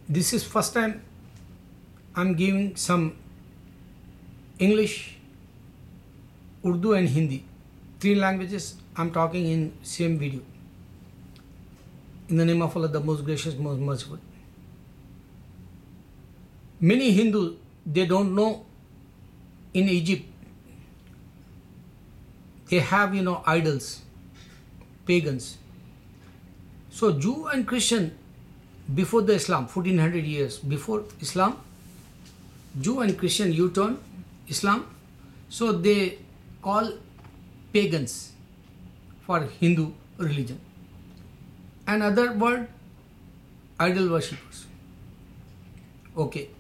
This is first time I'm giving some English, Urdu and Hindi. 3 languages I'm talking in same video. In the name of Allah, the most gracious, most merciful. Many Hindus, they don't know in Egypt, they have, idols, pagans. So Jew and Christian, before the Islam, 1400 years before Islam, Jew and Christian U-turn Islam, so they call pagans for Hindu religion. Another word, idol worshippers. Okay.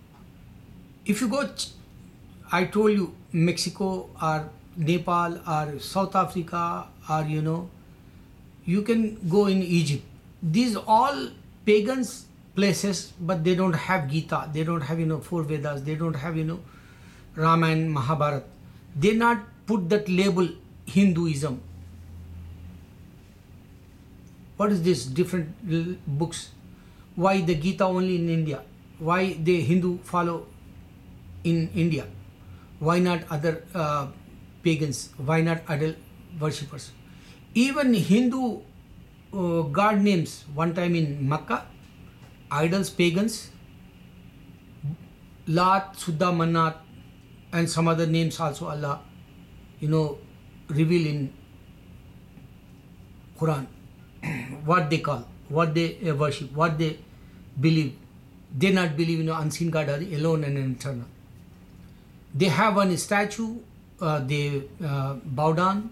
If you go, I told you, Mexico or Nepal or South Africa or, you can go in Egypt. These all pagans places, but they don't have Gita, they don't have, 4 Vedas, they don't have, Ramayana, Mahabharata. They not put that label Hinduism. What is this different books? Why the Gita only in India? Why the Hindu follow in India? Why not other pagans? Why not idol worshippers? Even Hindu god names, one time in Makkah, idols, pagans, Lat, Suddha, Manat, and some other names also Allah, reveal in Quran. What they call, what they worship, what they believe. They not believe in unseen God alone and eternal. They have one statue, they bow down,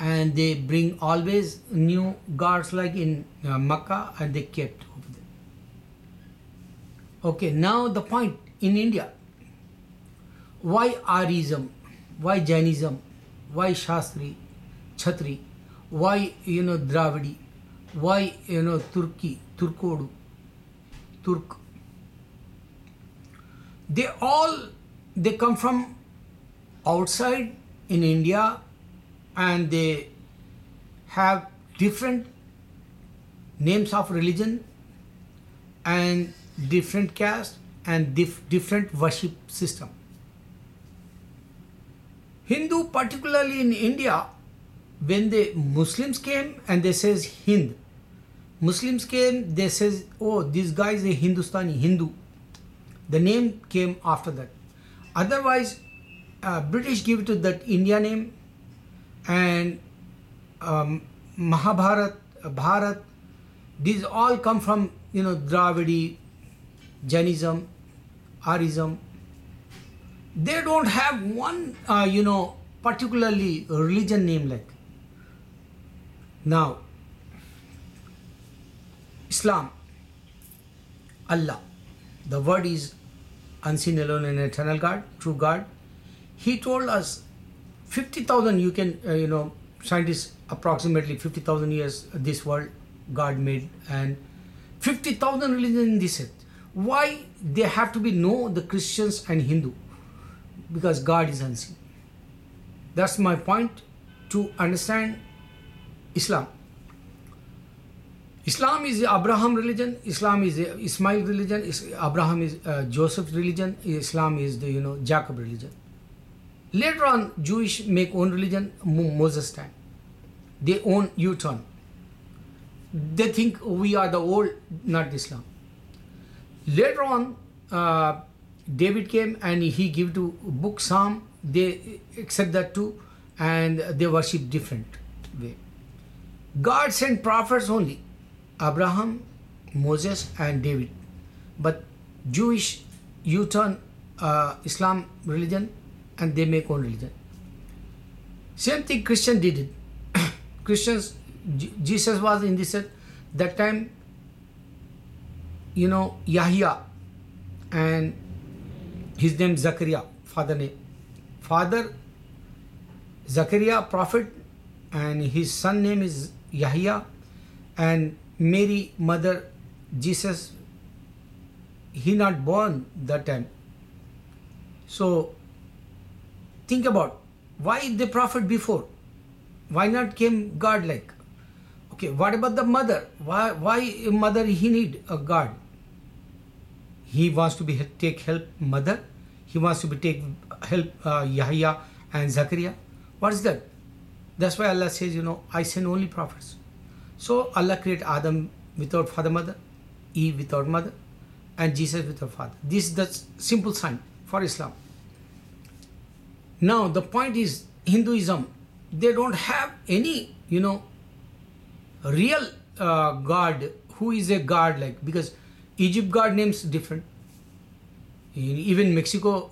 and they bring always new gods like in Makkah, and they kept over there. Okay, now the point in India. Why Aryism? Why Jainism? Why Shastri, Chhatri? Why, Dravidi? Why, Turki, Turkodu, Turk? They come from outside in India, and they have different names of religion and different caste and different worship system. Hindu, particularly in India, when the Muslims came and they says Hind, Muslims came, they says, oh, this guy is a Hindustani, Hindu. The name came after that. Otherwise, British give to that India name, and Mahabharat, Bharat, these all come from, Dravidi, Jainism, Aryism. They don't have one, particularly religion name like. Now, Islam, Allah, the word is unseen, alone and eternal God, true God. He told us 50,000, you can, scientists approximately 50,000 years this world God made, and 50,000 religions in this set. Why they have to be the Christians and Hindu? Because God is unseen. That's my point to understand Islam. Islam is Abraham religion, Islam is Ismail religion, Abraham is Joseph religion, Islam is the Jacob religion. Later on, Jewish make own religion, Moses time. They own U-turn. They think we are the old, not Islam. Later on, David came and he gave to book Psalm. They accept that too, and they worship different way. God sent prophets only, Abraham, Moses, and David. But Jewish U-turn Islam religion, and they make own religion. Same thing Christian did it. Christians, Jesus was in this set. That time, Yahya, and his name Zachariah, father name. Father Zachariah, prophet, and his son name is Yahya, and Mary, mother, Jesus, he not born that time. So think about why the prophet before, why not came God like? Okay, what about the mother? Why mother he need a God? he wants to take help mother. He wants to take help Yahya and Zakaria. What is that? That's why Allah says, I send only prophets. So Allah created Adam without father mother, Eve without mother, and Jesus without father. This is the simple sign for Islam. Now the point is, Hinduism, they don't have any, real God who is a god like, because Egypt god names different. Even Mexico,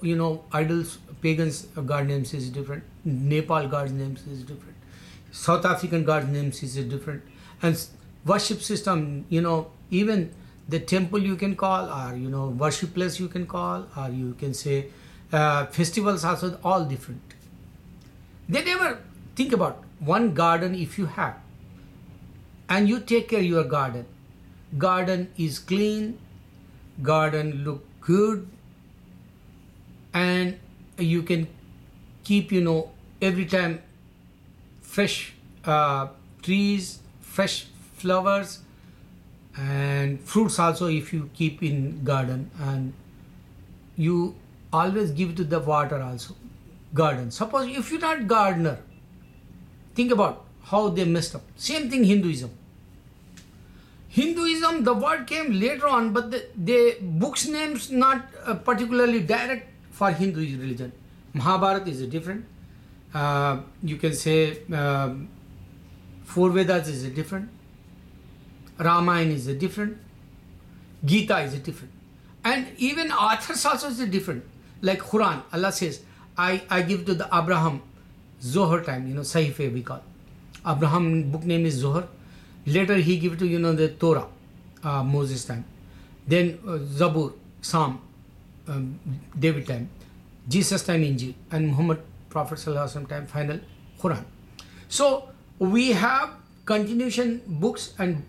idols, pagans god names is different. Nepal god names is different. South African god names is different. And worship system, even the temple you can call, or worship place you can call, or you can say festivals also, all different. They never think about one garden if you have, and you take care of your garden. Garden is clean, garden look good, and you can keep, every time fresh trees, fresh flowers, and fruits also if you keep in garden, and you always give to the water also. Garden. Suppose if you're not gardener, think about how they messed up. Same thing Hinduism. Hinduism, the word came later on, but the book's names not particularly direct for Hindu religion. Mahabharata is different. You can say Four Vedas is different. Ramayana is different. Gita is different. And even authors also is different. Like Quran, Allah says, I give to the Abraham Zohar time, Sahife we call. Abraham book name is Zohar. Later he give to, the Torah, Moses time. Then Zabur, Psalm, David time. Jesus time Injil. And Muhammad Prophet Sallallahu Alaihi Wasallam time final Quran. So we have continuation books and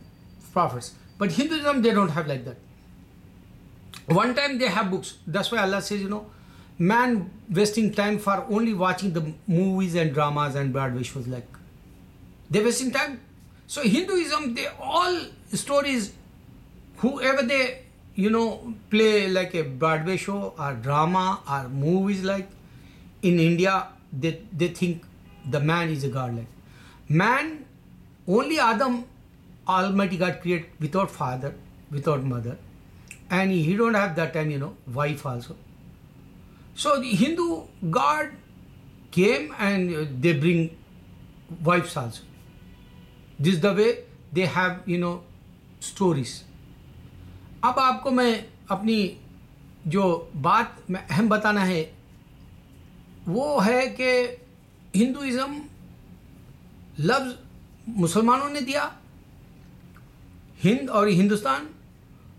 prophets. But Hinduism, they don't have like that. One time they have books. That's why Allah says, man wasting time for only watching the movies and dramas and Broadway shows, like they're wasting time. So Hinduism, they all stories, whoever they, play like a Broadway show or drama or movies, like in India, they think the man is a god. Like man, only Adam, Almighty God created without father, without mother, and he don't have that time, wife also. So the Hindu god came and they bring wives also. This is the way they have, stories. अब आपको मैं अपनी जो बात में अहम बताना है वो है कि हिंदुइज्म लफ्ज़ मुसलमानों ने दिया, हिंद और हिंदुस्तान,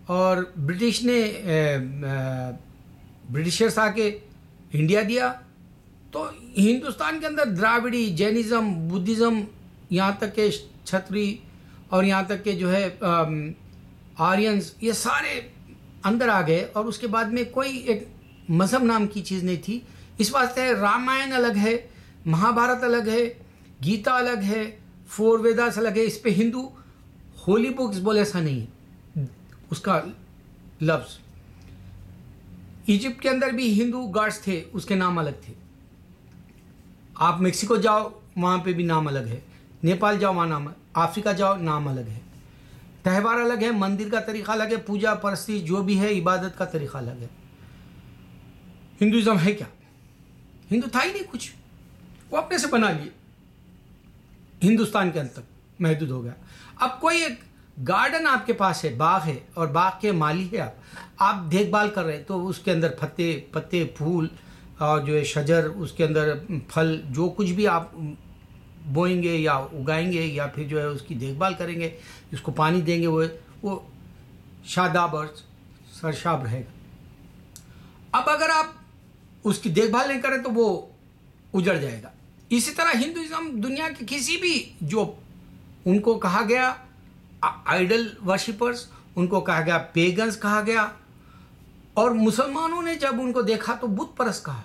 और ब्रिटिश ने ब्रिटिशर्स आके इंडिया दिया. तो हिंदुस्तान के अंदर द्राविड़ी, जैनिज़्म, बुद्धिज़्म, यहाँ तक के क्षत्रिय और यहाँ तक के जो है आर्यंस, ये सारे अंदर आ गए. और उसके बाद में कोई एक मज़हब नाम की चीज़ नहीं थी. इस वास्ते रामायण अलग है, महाभारत अलग है, गीता अलग है, फोर वेदास अलग है. इस पे हिंदू होली बुक्स बोले ऐसा नहीं है उसका लफ्ज़. इजिप्ट के अंदर भी हिंदू गॉड्स थे, उसके नाम अलग थे. आप मेक्सिको जाओ वहाँ पे भी नाम अलग है, नेपाल जाओ वहाँ नाम, अफ्रीका जाओ नाम अलग है, त्यौहार अलग है, मंदिर का तरीक़ा अलग है, पूजा परस्ती जो भी है इबादत का तरीक़ा अलग है. हिंदुइज्म है क्या? हिंदू था ही नहीं कुछ, वो अपने से बना लिए, हिंदुस्तान के अंत तक महदूद हो गया. अब कोई एक गार्डन आपके पास है, बाग है, और बाग के माली है, आप देखभाल कर रहे हैं, तो उसके अंदर पत्ते फूल और जो है शजर, उसके अंदर फल, जो कुछ भी आप बोएंगे या उगाएंगे या फिर जो है उसकी देखभाल करेंगे, उसको पानी देंगे, वो शादाब और सरशाब रहेगा. अब अगर आप उसकी देखभाल नहीं करें तो वो उजड़ जाएगा. इसी तरह हिंदुइज्म दुनिया के किसी भी, जो उनको कहा गया आइडल वर्शिपर्स, उनको कहा गया पेगन्स कहा गया, और मुसलमानों ने जब उनको देखा तो बुत परस्त कहा.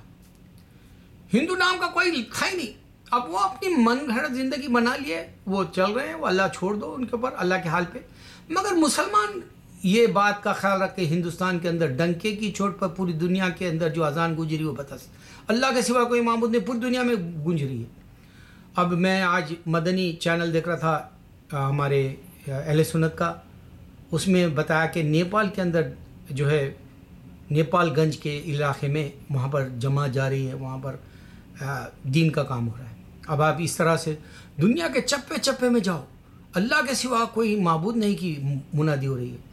हिंदू नाम का कोई लिखा ही नहीं. अब वो अपनी मन घड़त ज़िंदगी बना लिए, वो चल रहे हैं, वो अल्लाह छोड़ दो उनके ऊपर, अल्लाह के हाल पे. मगर मुसलमान یہ بات کا خیال رکھ کے ہندوستان کے اندر ڈنکے کی چوٹ پر پوری دنیا کے اندر جو اذان گونج رہی ہے وہ بتا سکتے اللہ کے سوا کوئی معبود نہیں، پوری دنیا میں گونج رہی ہے۔ اب میں آج مدنی چینل دیکھ رہا تھا ہمارے اہل سنت کا، اس میں بتایا کہ نیپال کے اندر جو ہے نیپال گنج کے علاقے میں وہاں پر جماعت جاری ہے، وہاں پر دین کا کام ہو رہا ہے۔ اب آپ اس طرح سے دنیا کے چپے چپے میں جاؤ، اللہ کے سوا کوئی معبود نہیں کی منادی ہو رہی ہے۔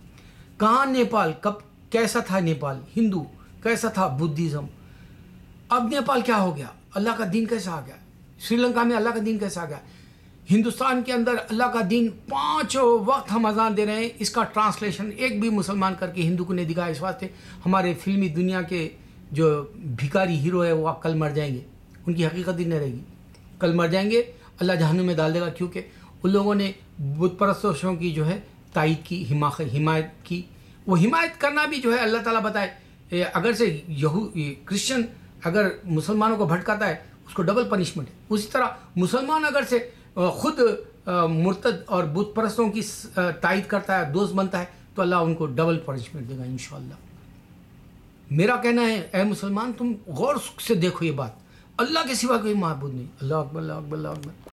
کہاں نیپال، کب کیسا تھا نیپال، ہندو کیسا تھا، بدھزم، اب نیپال کیا ہو گیا، اللہ کا دین کیسا آ گیا، سری لنکا میں اللہ کا دین کیسا آ گیا، ہندوستان کے اندر اللہ کا دین 5 وقت ہم اذان دے رہے ہیں، اس کا ٹرانسلیشن ایک بھی مسلمان کر کے ہندو کو نہیں دکھایا۔ اس واسطے ہمارے فلمی دنیا کے جو بھکاری ہیرو ہے وہ آپ کل مر جائیں گے، ان کی حقیقت ہی نہیں رہے گی، کل مر جائیں گے، اللہ جہنم میں ڈال دے گا، کیونکہ ان لوگوں نے بت پرستوں کی جو ہے تائید کی، حمایت کی۔ وہ حمایت کرنا بھی جو ہے اللہ تعالیٰ بتائے اگر سے کرسچن اگر مسلمانوں کو بھٹکاتا ہے اس کو ڈبل پنشمنٹ ہے، اسی طرح مسلمان اگر سے خود مرتد اور بت پرستوں کی تائید کرتا ہے، دوست بنتا ہے، تو اللہ ان کو ڈبل پنشمنٹ دے گا انشاءاللہ۔ میرا کہنا ہے اے مسلمان تم غور سے دیکھو یہ بات، اللہ کے سوا کوئی معبود نہیں۔ اللہ اکبر، اللہ اکبر، اللہ اکبر۔